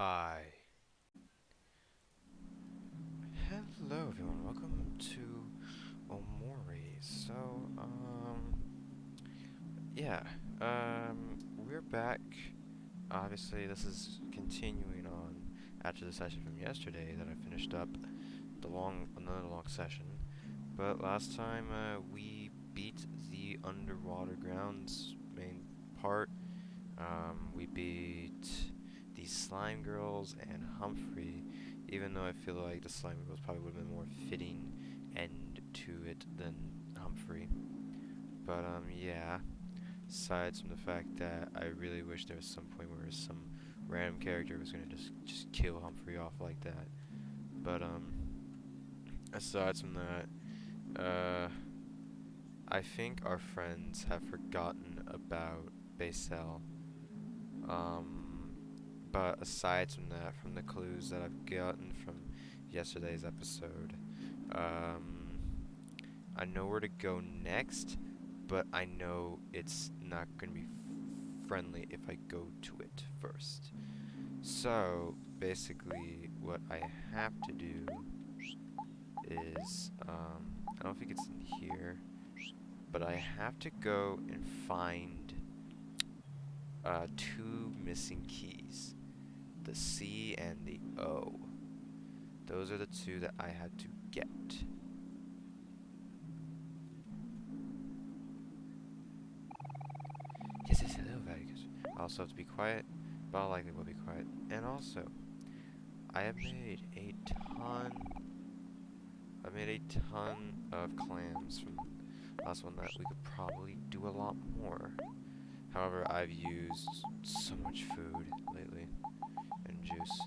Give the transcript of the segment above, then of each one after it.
Hi. Hello everyone, welcome to Omori. Yeah, we're back. Obviously, this is continuing on after the session from yesterday that I finished up another long session. But last time, we beat the underwater grounds main part. We beat the slime girls and Humphrey, even though I feel like the slime girls probably would have been more fitting end to it than Humphrey. But yeah. Aside from the fact that I really wish there was some point where some random character was gonna just kill Humphrey off like that. But aside from that, I think our friends have forgotten about Basel. Um, but aside from that, from the clues that I've gotten from yesterday's episode, um, I know where to go next, but I know it's not going to be friendly if I go to it first. So, basically, what I have to do is, I don't think it's in here, but I have to go and find two missing keys, the C and the O. Those are the two that I had to get. Yes, yes, hello, very good. I also have to be quiet, but I likely will be quiet. And also, I have made a ton. I made a ton of clams from last one that we could probably do a lot more. However, I've used so much food lately and juice,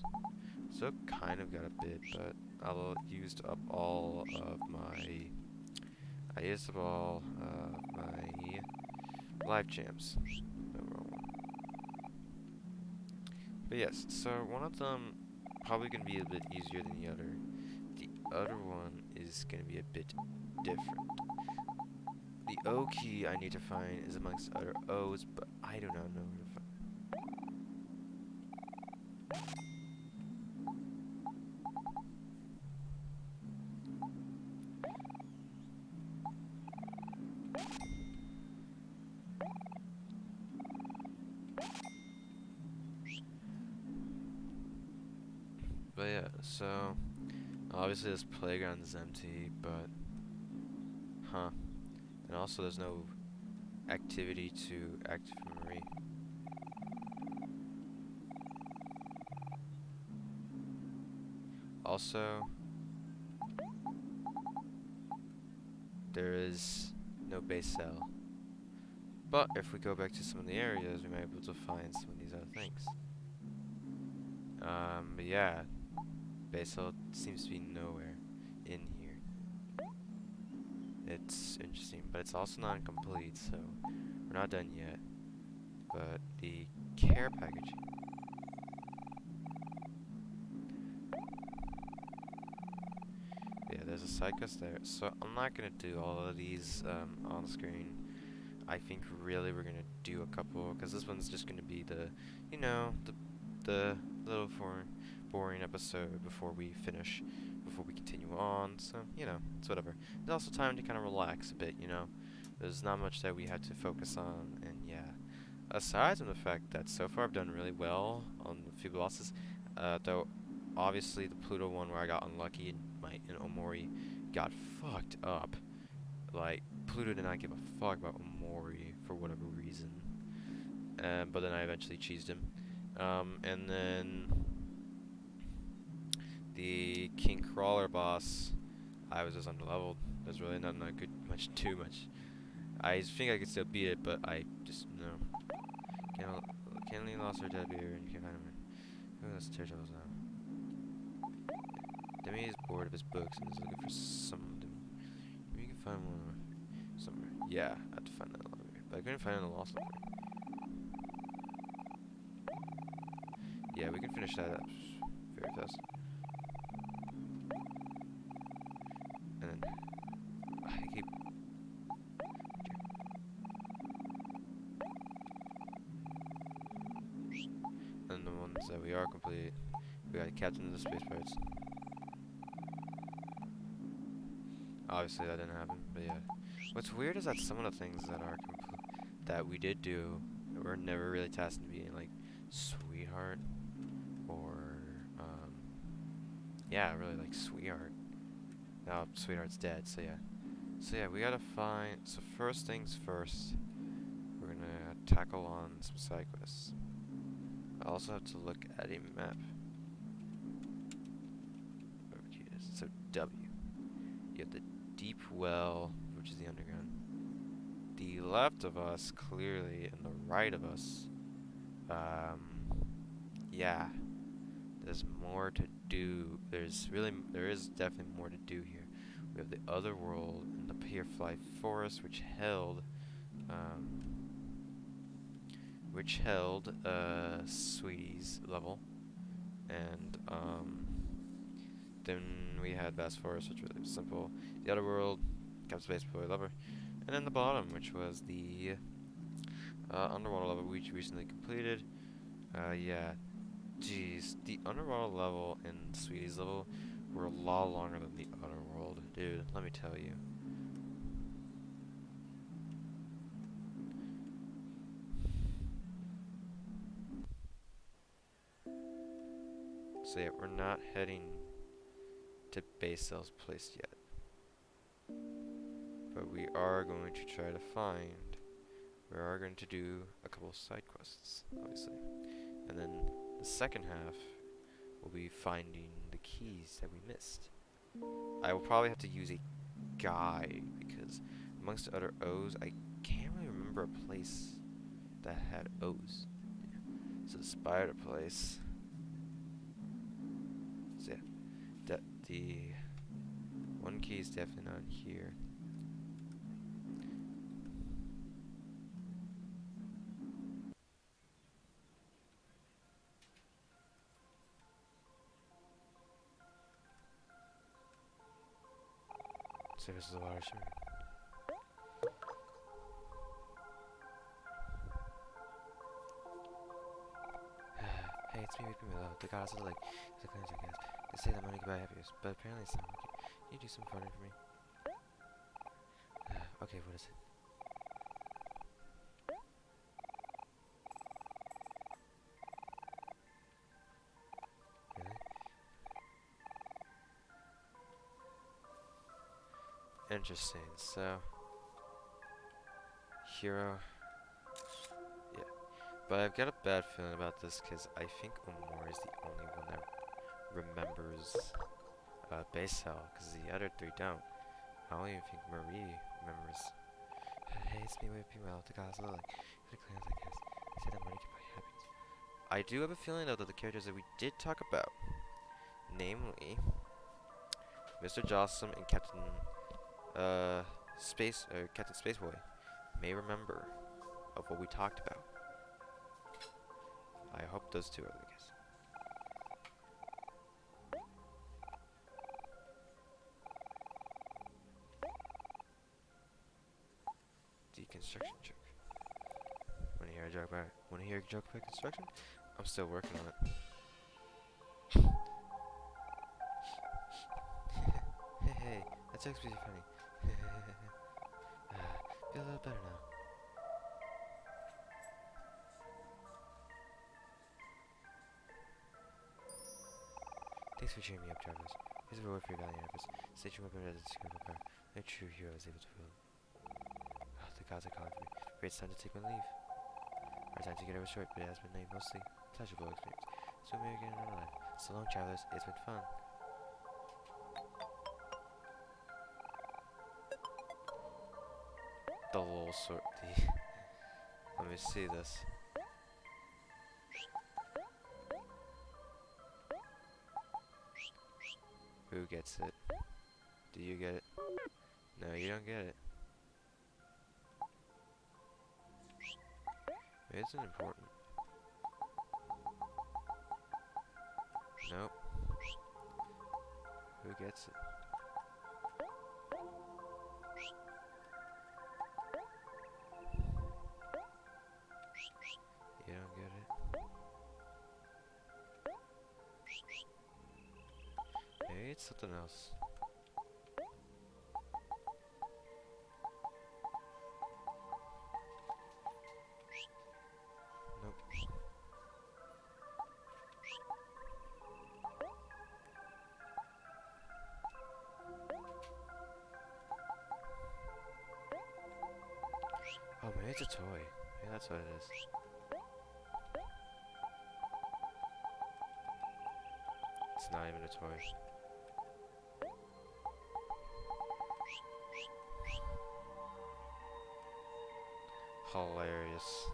so kind of got a bit, but I used up all of my. I used up all of my life gems. No, wrong one. But yes, so one of them probably gonna be a bit easier than the other. The other one is gonna be a bit different. The O key I need to find is amongst other O's, but I do not know where to find. But yeah, so obviously this playground is empty, but huh. And also there's no activity to active memory. Also, there is no base cell. But if we go back to some of the areas, we might be able to find some of these other things. But yeah, base cell seems to be nowhere in here. It's interesting, but it's also not incomplete, so we're not done yet. But the care package. Yeah, there's a side quest there. So I'm not gonna do all of these on screen. I think really we're gonna do a couple, because this one's just gonna be the, you know, the little boring episode before we finish, before we continue on. So you know, it's whatever. There's also time to kind of relax a bit. You know, there's not much that we had to focus on, and yeah. Aside from the fact that so far I've done really well on a few bosses, though obviously the Pluto one where I got unlucky and my Omori got fucked up. Like, Pluto did not give a fuck about Omori for whatever reason. But then I eventually cheesed him. And then the King Crawler boss, I was just underleveled. There's really not good much too much. I think I could still beat it, but I just no. Kenley lost her debut and you can find him. Oh, that's Daredevil's now. Demi is bored of his books and is looking for something. Maybe you can find one somewhere. Yeah, I have to find that library. But I couldn't find it in the lost library. Yeah, we can finish that up very fast. And then I keep and the ones that we are completing. complete. We got Captain of the Space Pirates. Obviously that didn't happen, but yeah. What's weird is that some of the things that are that we did do were never really tested to be like Sweetheart or yeah, really like Sweetheart. Now Sweetheart's dead, so yeah. So yeah, we gotta find. So first things first, we're gonna tackle on some side quests. I also have to look at a map. Wherever it is. So W. You have the deep well, which is the underground. The left of us, clearly, and the right of us, yeah, there's more to do. There is definitely more to do here. We have the other world and the Pierfly Forest, which held Sweetie's level, and then we had Vast Forest, which was really simple. The other world, Captain Space Boy Lover, and then the bottom, which was the underwater level, which we recently completed. Yeah, jeez, the underwater level and Sweetie's level were a lot longer than the other world, dude. Let me tell you. So yeah, we're not heading to base cells placed yet, but we are going to try to find. We are going to do a couple of side quests, obviously, and then the second half will be finding the keys that we missed. I will probably have to use a guide because amongst the other O's, I can't really remember a place that had O's. So the spider place. So yeah, the one key is definitely not here. So this is a water shooter. Hey, it's me, Milo. The goddess of the lake. It's a cleanse, I guess. They say that money can buy happiness, but apparently it's not working. Can you do some farting for me? Okay, what is it? Really? Interesting. So, hero. Yeah. But I've got a bad feeling about this because I think Omori is the only one that remembers base cell, because the other three don't. I don't even think Marie remembers. Hey, it's me, Well, the goddess of the lake. It's a cleanse, I guess. They say that money can buy happiness. I do have a feeling though that the characters that we did talk about, namely Mr. Jossum and Captain Captain Spaceboy, may remember of what we talked about. I hope those two are the case. Deconstruction joke. Wanna hear a joke about construction? I'm still working on it. Hey, that joke's pretty funny. Feel a little better now. Thanks for cheering me up, Travis. Here's a reward for your valiant efforts. State your weapon as a secret power. No true hero is able to wield. Oh, the gods are calling for me. Great, it's time to take my leave. Our time together was short, but it has been a mostly pleasurable experience. So may we get another life. So long, travelers. It's been fun. The lol sort. Let me see this. Who gets it? Do you get it? No, you don't get it. Maybe it's important. Nope. Who gets it? You don't get it. Maybe it's something else. Nope. Oh, maybe it's a toy. Maybe that's what it is. It's not even a toy. Hilarious.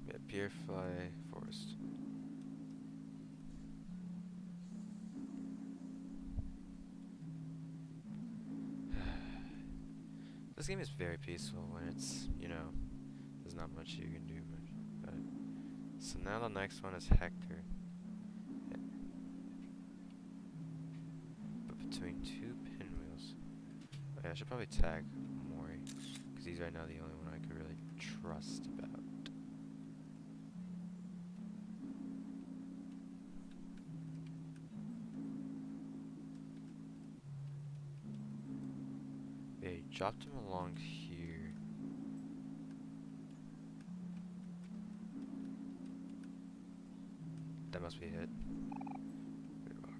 Yeah, Beerfly Forest. This game is very peaceful when it's, you know, there's not much you can do much. But so now the next one is Hector. Yeah. But between two pinwheels. Oh, yeah, I should probably tag Omori, because he's right now the only one I could really trust about. Yeah, he dropped him along here. That must be it. Weird rock.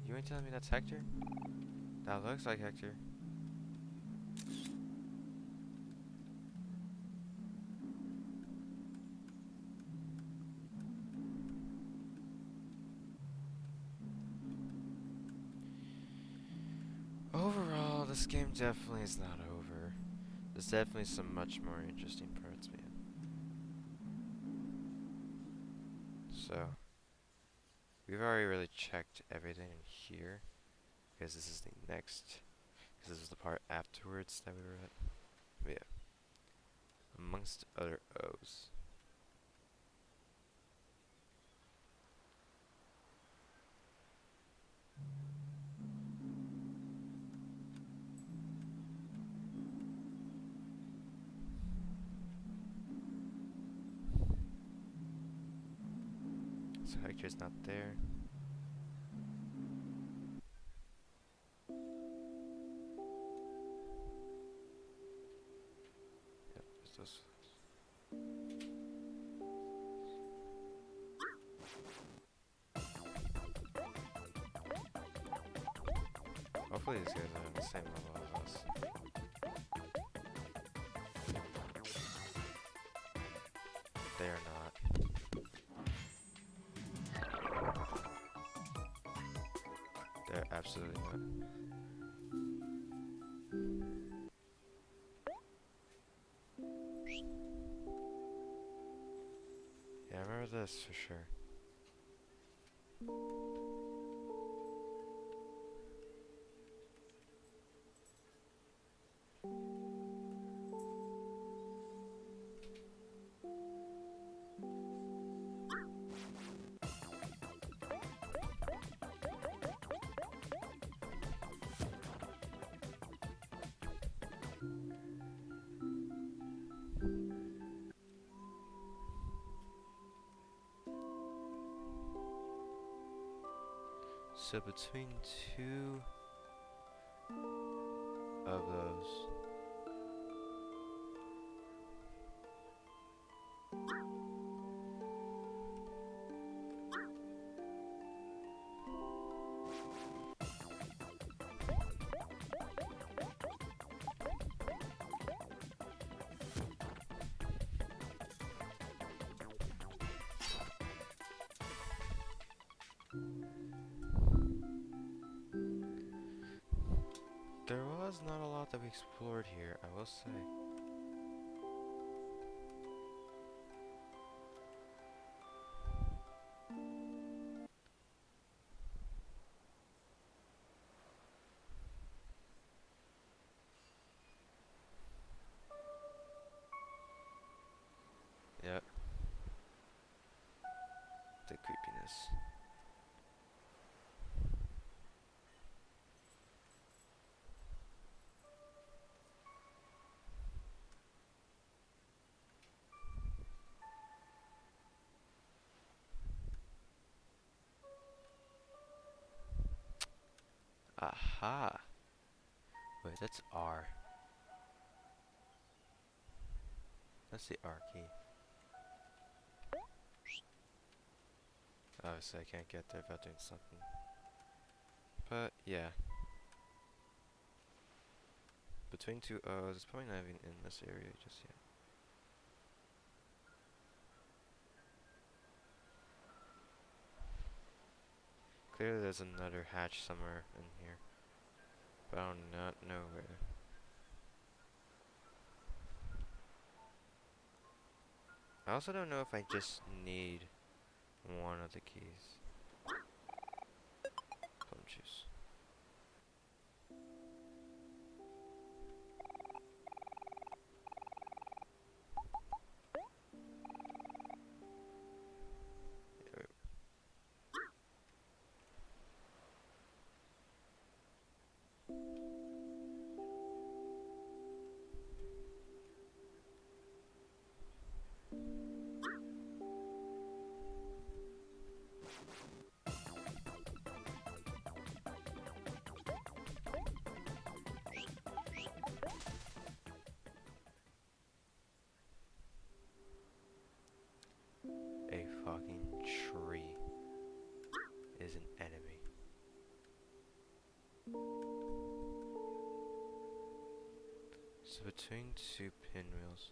You ain't telling me that's Hector? That looks like Hector. Overall, this game definitely is not over. There's definitely some much more interesting parts, man. So, we've already really checked everything in here, because this is the next, because this is the part afterwards that we were at. But yeah, amongst other O's. So Hector's not there. Yep, there's those. Hopefully these guys are on the same level as us. They are not. They're absolutely not. Yeah, I remember this for sure. So between two of those. There was not a lot that we explored here, I will say. Yeah. this. Aha! Wait, that's R. That's the R key. Obviously, I can't get there without doing something. But, yeah. Between two O's, it's probably not even in this area just yet. Clearly there's another hatch somewhere in here. But I do not know where. I also don't know if I just need one of the keys. Plum juice. A fucking tree is an enemy. So between two pinwheels.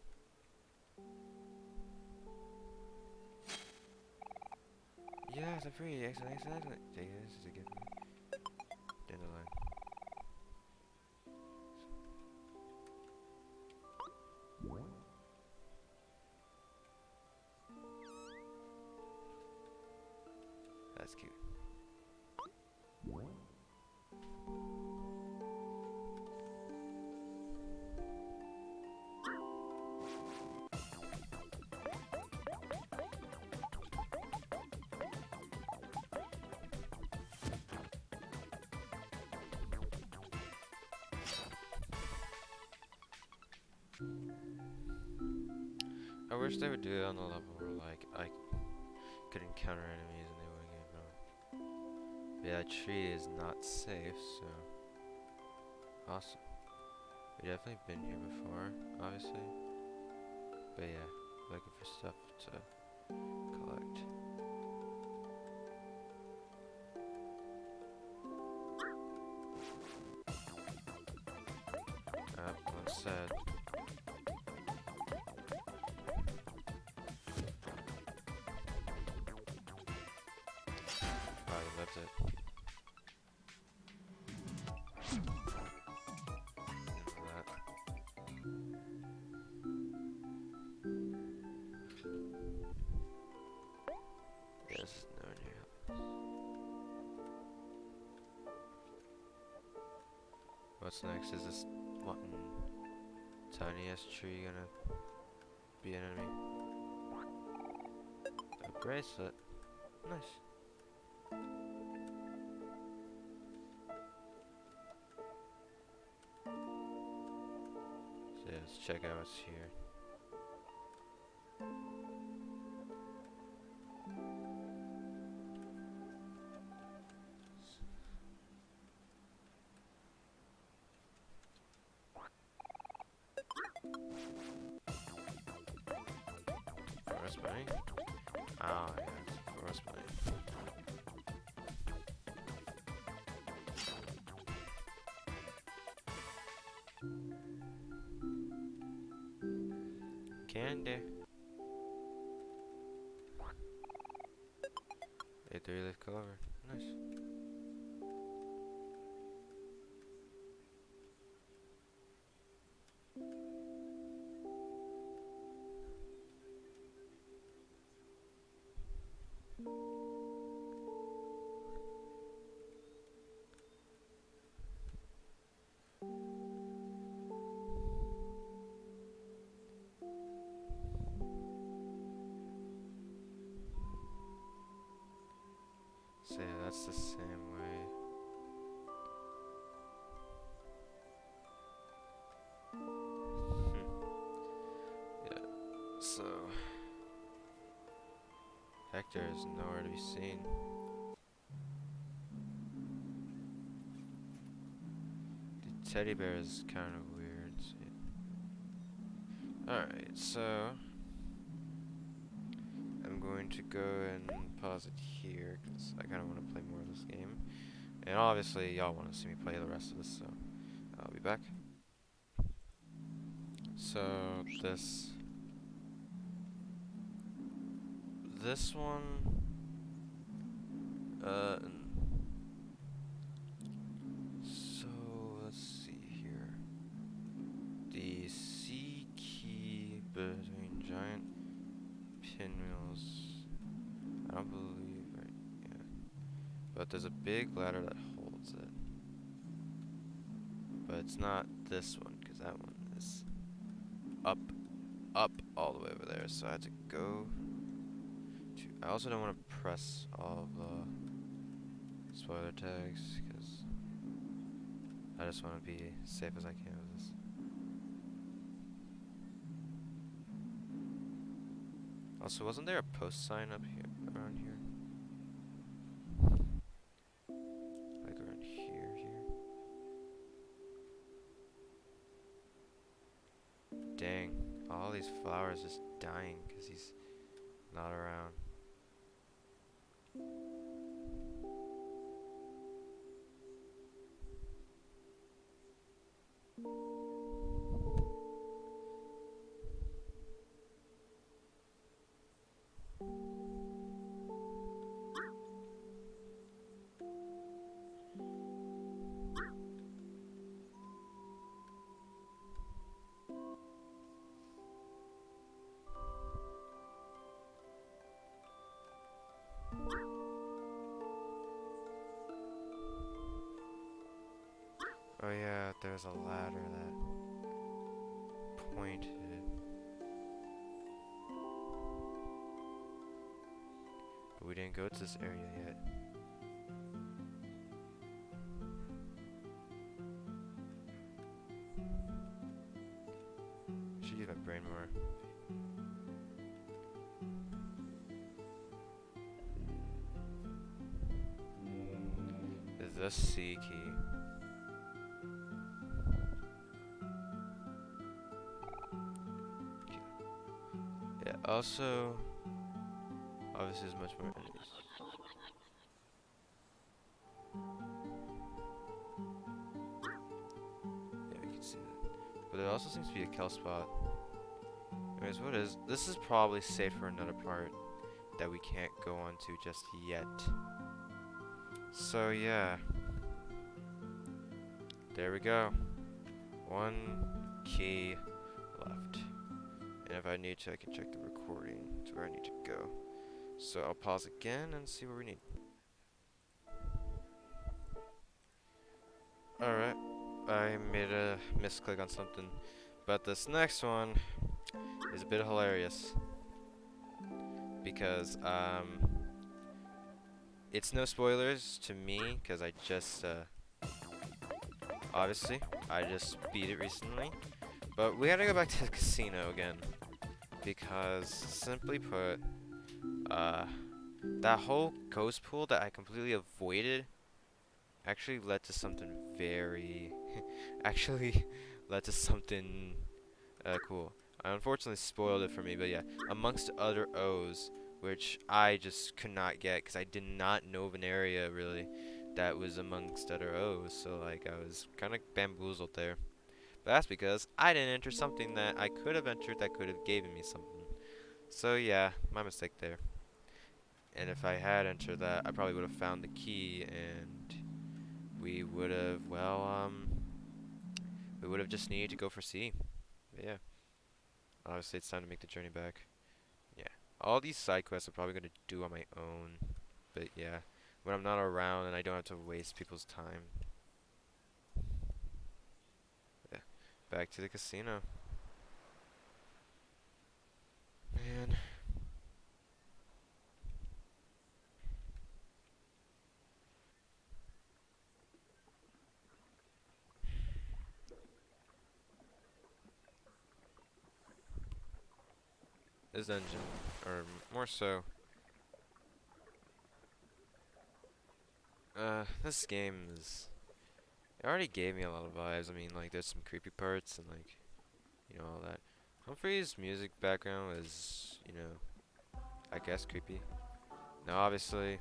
Yes, I'm free. Excellent. This is a gift. Dandelion. That's cute. I wish they would do it on the level where like I could encounter enemies and they wouldn't get known. But yeah, that tree is not safe, so awesome. We've definitely been here before, obviously. But yeah, looking for stuff to collect. One said. Probably left it. That. Yes, no one here. What's next? Is this button tiny ass tree gonna be an enemy? A bracelet. Nice. So yeah, let's check out what's here. Forest bunny? Oh yeah, it's a forest bunny. Candy. A 3-leaf clover. Nice. So yeah, that's the same way. Yeah, so Hector is nowhere to be seen. The teddy bear is kind of weird. Alright, so I'm going to go and pause it here because I kind of want to play more of this game. And obviously, y'all want to see me play the rest of this, so I'll be back. So this one, so let's see here. The C key between giant pinwheels. I don't believe, right? Yeah. But there's a big ladder that holds it. But it's not this one, because that one is up all the way over there. So I had to go to. I also don't want to press all the spoiler tags, because I just want to be safe as I can with this. Also, wasn't there a post sign up here, around here? Like around here? Dang, all these flowers just dying because he's not around. Oh yeah, there's a ladder that pointed. But we didn't go to this area yet. Should use my brain more. Is this C key? Yeah, also, obviously there's much more enemies. Yeah, we can see that. But there also seems to be a kill spot. Anyways, what is... This is probably safe for another part that we can't go on to just yet. So yeah. There we go. One key left. And if I need to, I can check the recording to where I need to go. So I'll pause again and see what we need. Alright, I made a misclick on something. But this next one is a bit hilarious. Because, it's no spoilers to me, because I just, obviously, I just beat it recently. But we gotta go back to the casino again. Because, simply put, that whole ghost pool that I completely avoided actually led to something very... actually led to something cool. I unfortunately spoiled it for me, but yeah. Amongst other O's, which I just could not get, because I did not know of an area, really, that was amongst other O's, so, like, I was kind of bamboozled there. But that's because I didn't enter something that I could have entered that could have given me something. So, yeah, my mistake there. And if I had entered that, I probably would have found the key, and we would have, well, we would have just needed to go for C. But yeah. Obviously, it's time to make the journey back. Yeah. All these side quests I'm probably going to do on my own. But yeah, when I'm not around and I don't have to waste people's time. Yeah. Back to the casino. Man. this dungeon, or more so, this game is. It already gave me a lot of vibes. I mean, like, there's some creepy parts and like, all that. Humphrey's music background is, I guess creepy. Now, obviously,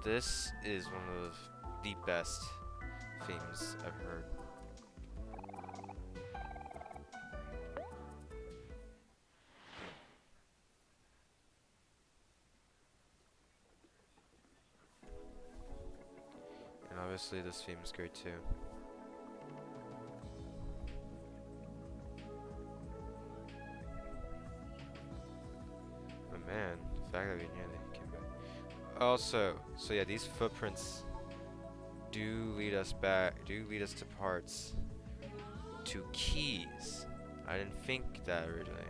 this is one of the best themes I've heard. And obviously this theme is great too. But man, the fact that we nearly came back. Also, so yeah, these footprints do lead us to parts, to keys. I didn't think that originally.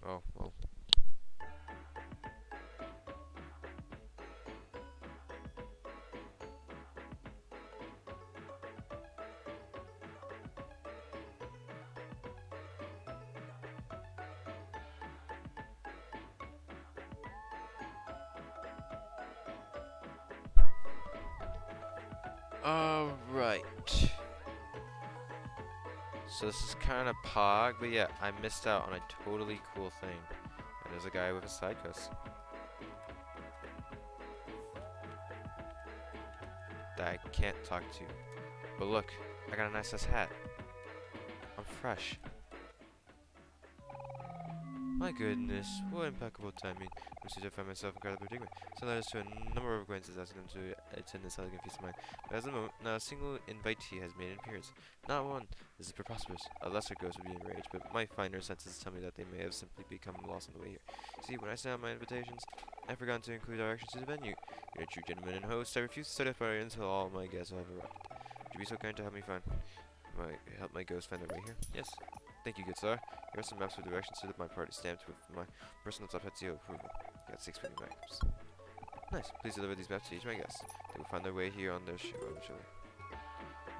Oh, well. Alright. So this is kind of pog, but yeah, I missed out on a totally cool thing. And there's a guy with a side quest that I can't talk to. But look, I got a nice ass hat. I'm fresh. My goodness, what impeccable timing. I'm to find myself in incredible predicament. So that is to a number of acquaintances asking them to attend this elegant feast of mine. But at the moment, not a single invitee has made an appearance. Not one. This is preposterous. A lesser ghost would be enraged, but my finer senses tell me that they may have simply become lost on the way here. See, when I sent out my invitations, I forgot to include directions to the venue. You're a true gentleman and host. I refuse to start a fire until all my guests have arrived. Would you be so kind to help me help my ghost find their way here? Yes. Thank you, good sir. Here are some maps with directions to my party stamped with my personal Tapatio approval. Got 6 50 maps. Nice. Please deliver these maps to each of my guests. They will find their way here on their show eventually.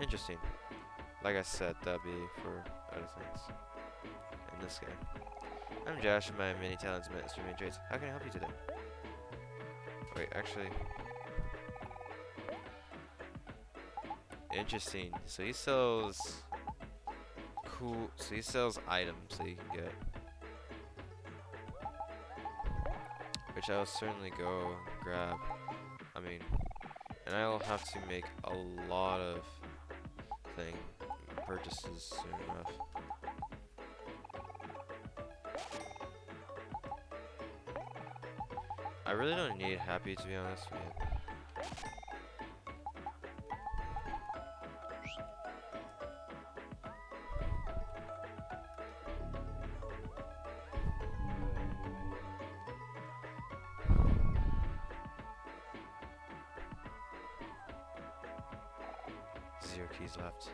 Interesting. Like I said, that'd be for other things. And this guy. I'm Josh, and my many talents and mastery and traits. How can I help you today? Wait, actually. Interesting. So he sells cool. So he sells items that you can get, which I'll certainly go and grab. I mean, and I'll have to make a lot of purchases soon enough. I really don't need happy, to be honest with you. Zero keys left.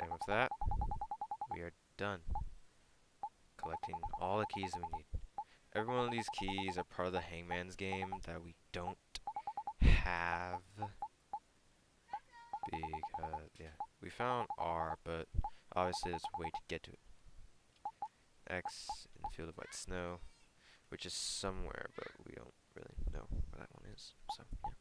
And with that, we are done collecting all the keys we need. Every one of these keys are part of the Hangman's game that we don't have. Because, yeah, we found R, but obviously there's a way to get to it. X in the field of white snow, which is somewhere, but we don't really know where that one is. So, yeah.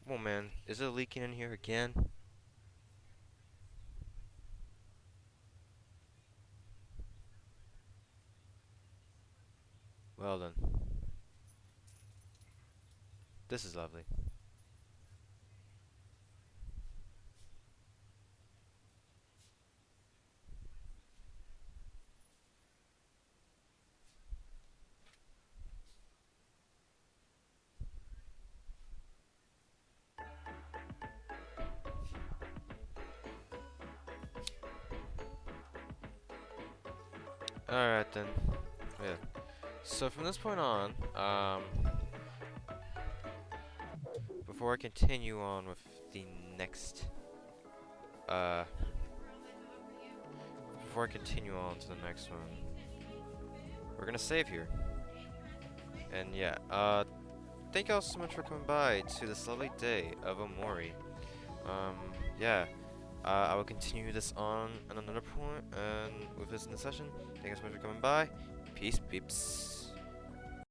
Come on, man. Is it leaking in here again? Well then. This is lovely. Alright then. Yeah. So from this point on, before I continue on with the next, uh, before I continue on to the next one, we're gonna save here. And yeah, thank y'all so much for coming by to this lovely day of Omori. Yeah, I will continue this on another point, and with this in the session. Thank you so much for coming by. Peace, peeps.